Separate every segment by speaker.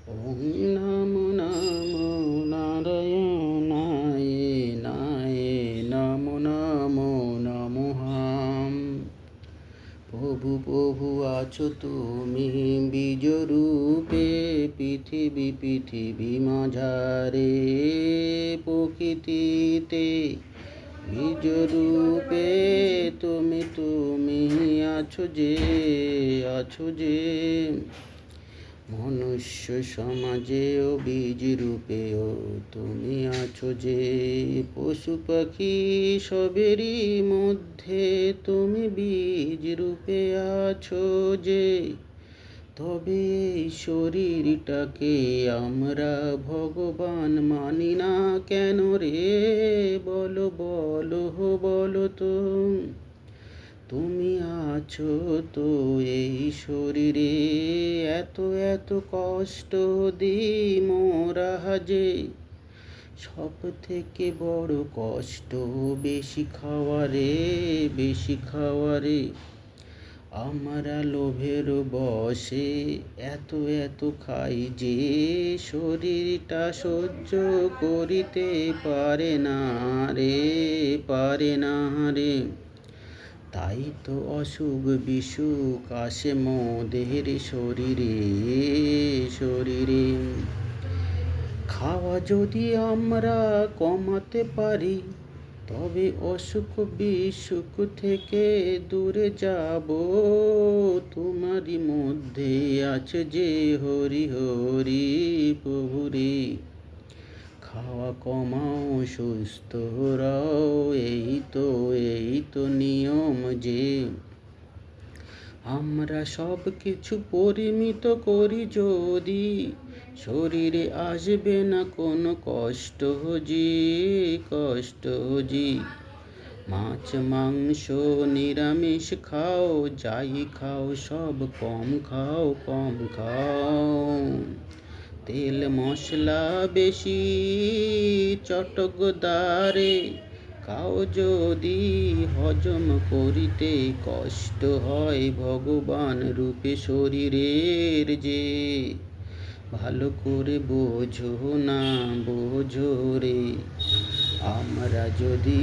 Speaker 1: ওম নমো নমো নারায়ণায় নায় নমো নমো নমঃ। প্রভু প্রভু আছো তুমি বীজরূপে, পৃথিবী মাঝারে প্রকৃতিতে বীজরূপে তুমি আছো যে মনুষ্য সমাজেও বীজ রূপেও তুমি আছো যে, পশু পাখি সবেরই মধ্যে তুমি বীজ রূপে আছো যে। তবে এই শরীরটাকে আমরা ভগবান মানি না কেন রে? বলো বলো বলো তো। তুমি আছো তো এই শরীরে, এত কষ্ট দিই মোরা যে। সব থেকে বড় কষ্ট বেশি খাওয়ারে। আমরা লোভের বশে এত খাই যে, শরীরটা সহ্য করিতে পারে না রে। তাই তো অসুখ বিসুখ আসে মোদের শরীরে। খাওয়া যদি আমরা কমাতে পারি, তবে অসুখ বিসুখ থেকে দূরে যাব। তোমারই মধ্যে আছে যে হরি প্রভুরে। খাওয়া কমাও সুস্থ রাও, এই তো নিয়ম যে। আমরা সব কিছু পরিমিত করি যদি, শরীরে আসবে না কোনো কষ্ট জি। মাছ মাংস নিরামিষ খাও, যাই খাও সব কম খাও। তেল মশলা বেশি চটকদারে খাও যদি, হজম করিতে কষ্ট হয় ভগবান রূপে শরীরের যে। ভালো করে বোঝো রে। আমরা যদি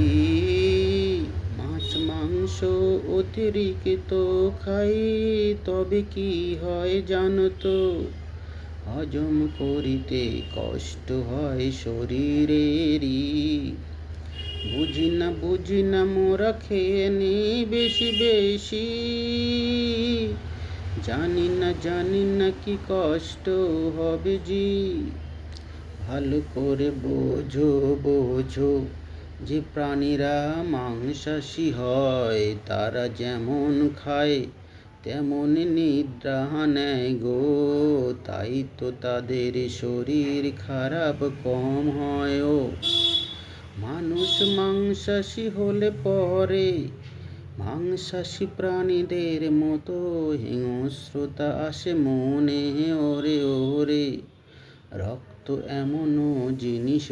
Speaker 1: মাছ মাংস অতিরিক্ত খাই, তবে কি হয় জানো তো? হজম করিতে কষ্ট হয় শরীরেরই। বুঝি না মোরা খেয়ে নি বেশি। জানি না কি কষ্ট হবে জি। ভালো করে বোঝো যে প্রাণীরা মাংসাশী হয়, তারা যেমন খায় তেমন নিদ্রা নেয় গো। তাই তো তাদের শরীর খারাপ কম হয়। ও মানুষ মাংসাশী হলে পরে মাংসাশী প্রাণীদের মতো হিংস্রতা আসে মনে। ওরে রক্ত এমনও জিনিস,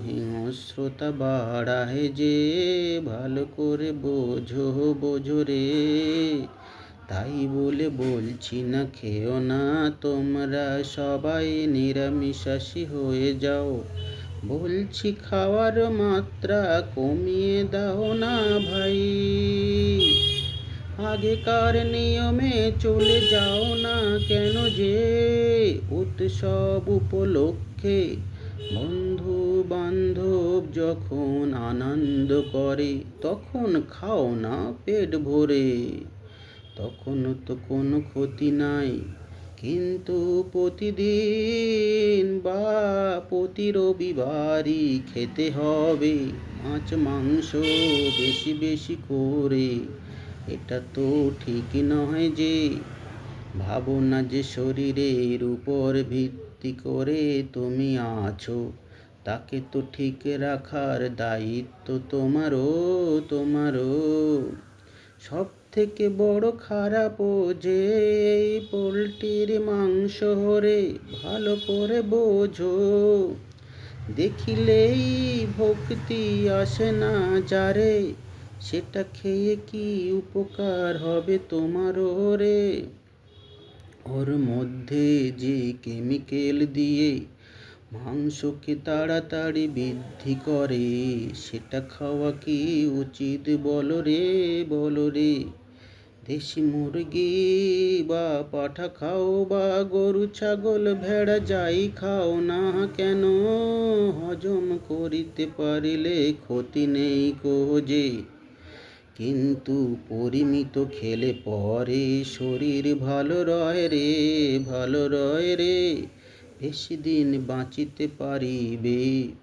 Speaker 1: হিংস্রতা বাড়ায় যে। ভালো করে বোঝো রে। তাই বলে বলছি না খেও না তোমরা সবাই নিরামিষাশী হয়ে যাও। বলছি খাওয়ার মাত্রা কমিয়ে দাও না ভাই। আগেকার নিয়মে চলে যাও না কেন যে? উৎসব উপলক্ষে বন্ধু বান্ধব যখন আনন্দ করে, তখন খাও না পেট ভরে। তখন তো কোনো ক্ষতি নাই, কিন্তু প্রতিদিন বা প্রতি রবিবারই খেতে হবে মাছ মাংস বেশি করে। এটা তো ঠিক নয় যে। ভাবো না যে শরীরের উপর ভিত্তি করে তুমি আছো, তাকে তো ঠিক রাখার দায়িত্ব তোমারও। সব থেকে বড় খারাপ যে এই পোলট্রির মাংস রে। ভালো করে বোঝো, দেখিলেই ভক্তি আসে না যারে, সেটা খেয়ে কি উপকার হবে তোমারও রে? ওর মধ্যে যে কেমিক্যাল দিয়ে মাংসকে তাড়াতাড়ি বৃদ্ধি করে, সেটা খাওয়া কি উচিত বলো রে, বলো রে? দেশি মুরগি বা পাঠা খাও বা গরু ছাগল ভেড়া যাই খাও না কেন, হজম করিতে পারিলে ক্ষতি নেই যে। কিন্তু পরিমিত খেলে পরে শরীর ভালো রয় রে, ভালো রয় রে। বেশি দিন বাঁচিতে পারিবে,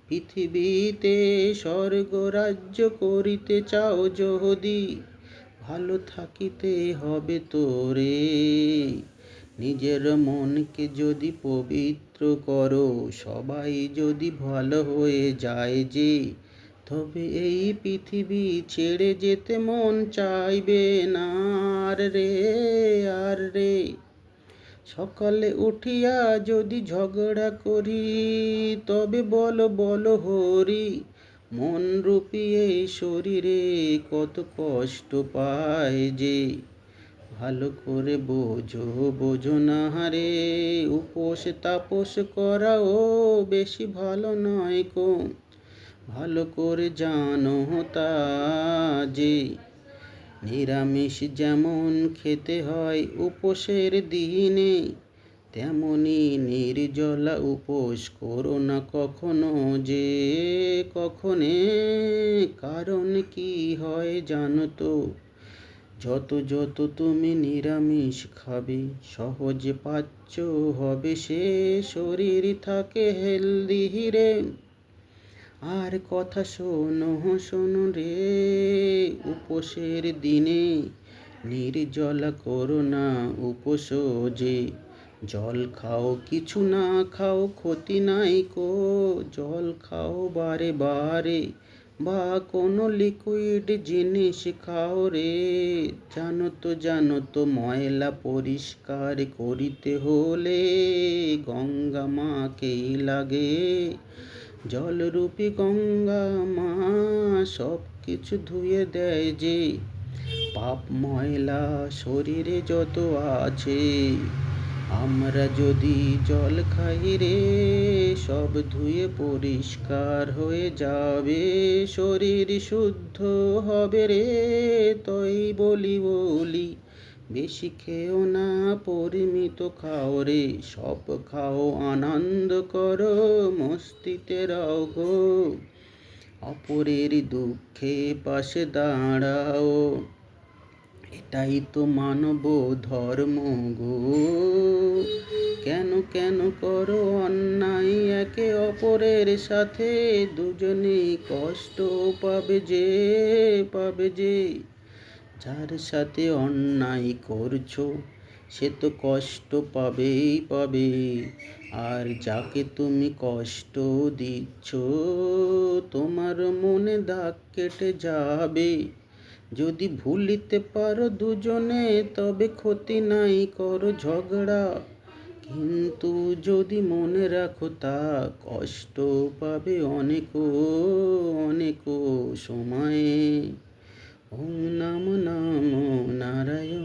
Speaker 1: পৃথিবীতে স্বর্গ রাজ্য করিতে চাও যদি, ভালো থাকিতে হবে তোরে। নিজের মনকে যদি পবিত্র করো, সবাই যদি ভালো হয়ে যায় যে, তবে এই পৃথিবী ছেড়ে যেতে মন চাইবে না আর রে, আর রে। সকালে উঠিয়া যদি ঝগড়া করি, তবে বলো বলো হরি, মন রূপী এই শরীরে কত কষ্ট পায় যে। ভালো করে বোঝো, বোঝো না রে, উপোস তাপস করাও বেশি ভালো নয় কো। ভালো করে জানো তা যে, নিরামিষ যেমন খেতে হয় উপোসের দিনে, তেমনি নির্জলা উপোস করো না কখনো যে, কখনে। কারণ কি হয় জানো তো, যত যত তুমি নিরামিষ খাবে, সহজে পাচ্য হবে সে শরীর থাকে হেলদি রে। আর কথা শোনো, শোনো রে, উপোসের দিনে নির্জলা করো না উপোস যে। জল খাও, কিছু না খাও ক্ষতি নাই কো, জল খাও বারে বারে, বা কোনো লিকুইড জিনিস খাও রে। জানো তো ময়লা পরিষ্কার করিতে হলে গঙ্গা মাকেই লাগে। জলরূপী গঙ্গা মা সব কিছু ধুয়ে দেয় যে, পাপ ময়লা শরীরে যত আছে। আমরা যদি জল খাই রে, সব ধুয়ে পরিষ্কার হয়ে যাবে, শরীর শুদ্ধ হবে রে। তাই বলি বেশি খেও না, পরিমিত খাও রে, সব খাও আনন্দ করো, মস্তিতে রও গো। অপরের দুঃখে পাশে দাঁড়াও, এটাই তো মানব ধর্ম গো। কেন করো অন্যায় একে অপরের সাথে, দুজনেই কষ্ট পাবে যে, পাবে যে। যার সাথে অন্যায় করছো সে তো কষ্ট পাবেই পাবে, আর যাকে তুমি কষ্ট দিচ্ছ তোমার মনে দাগ কেটে যাবে। যদি ভুলিতে পারো দুজনে তবে ক্ষতি নাই, করো ঝগড়া, কিন্তু যদি মনে রাখো তা কষ্ট পাবে অনেক অনেক সময়ে। ওম নমো নারায়ণ।